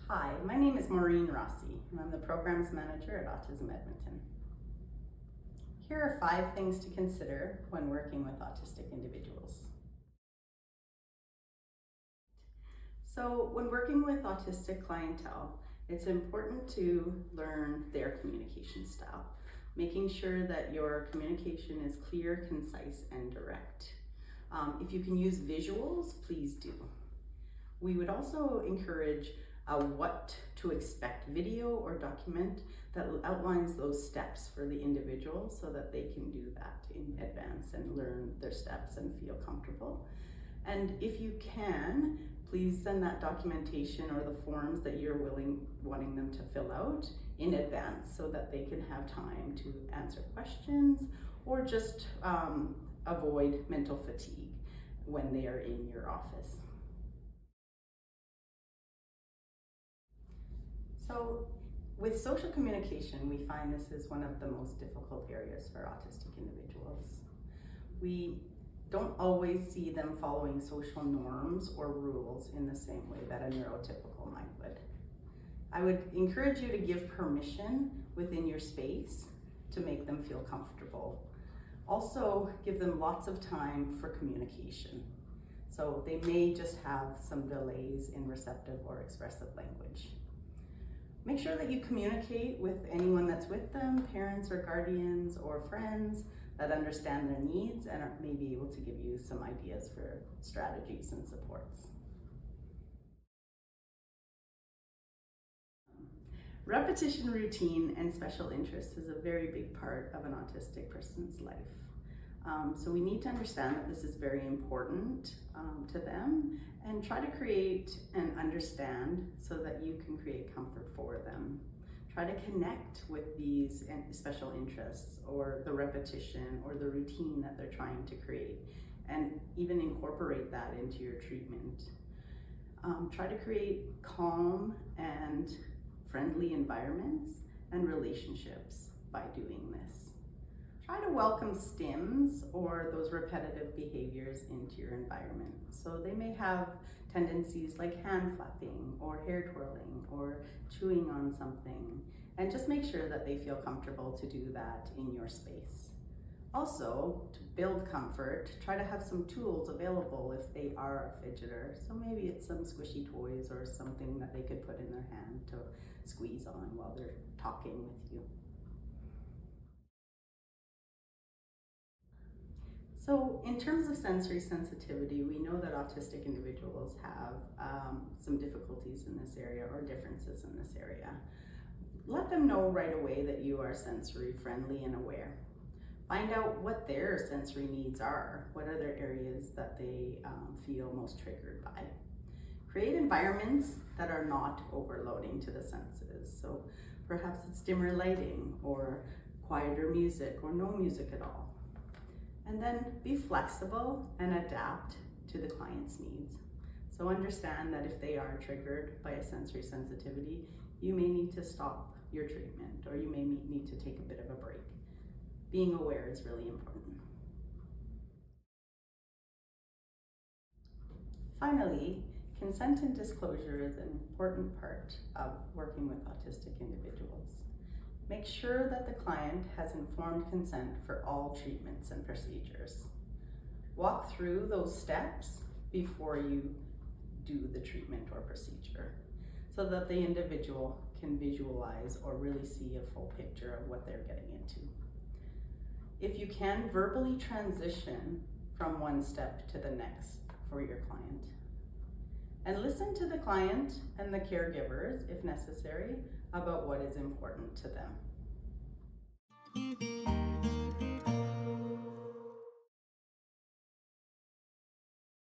Hi, my name is Morine Rossi, and I'm the Programs Manager at Autism Edmonton. Here are 5 things to consider when working with autistic individuals. So when working with autistic clientele, it's important to learn their communication style, making sure that your communication is clear, concise, and direct. If you can use visuals, please do. We would also encourage a what to expect video or document that outlines those steps for the individual so that they can do that in advance and learn their steps and feel comfortable. And if you can, please send that documentation or the forms that you're wanting them to fill out in advance so that they can have time to answer questions or just avoid mental fatigue when they are in your office. So with social communication, we find this is one of the most difficult areas for autistic individuals. We don't always see them following social norms or rules in the same way that a neurotypical might would. I would encourage you to give permission within your space to make them feel comfortable. Also, give them lots of time for communication. So they may just have some delays in receptive or expressive language. Make sure that you communicate with anyone that's with them, parents or guardians or friends that understand their needs and may be able to give you some ideas for strategies and supports. Repetition, routine, and special interest is a very big part of an autistic person's life. So we need to understand that this is very important to them and try to create and understand so that you can create comfort for them. Try to connect with these special interests or the repetition or the routine that they're trying to create and even incorporate that into your treatment. Try to create calm and friendly environments and relationships by doing this. Try to welcome stims or those repetitive behaviors into your environment. So they may have tendencies like hand flapping or hair twirling or chewing on something, and just make sure that they feel comfortable to do that in your space. Also, to build comfort, try to have some tools available if they are a fidgeter. So maybe it's some squishy toys or something that they could put in their hand to squeeze on while they're talking with you. So in terms of sensory sensitivity, we know that autistic individuals have some difficulties in this area or differences in this area. Let them know right away that you are sensory friendly and aware. Find out what their sensory needs are. What are their areas that they feel most triggered by? Create environments that are not overloading to the senses. So perhaps it's dimmer lighting or quieter music or no music at all. And then be flexible and adapt to the client's needs. So understand that if they are triggered by a sensory sensitivity, you may need to stop your treatment or you may need to take a bit of a break. Being aware is really important. Finally, consent and disclosure is an important part of working with autistic individuals. Make sure that the client has informed consent for all treatments and procedures. Walk through those steps before you do the treatment or procedure so that the individual can visualize or really see a full picture of what they're getting into. If you can, verbally transition from one step to the next for your client. And listen to the client and the caregivers, if necessary, about what is important to them.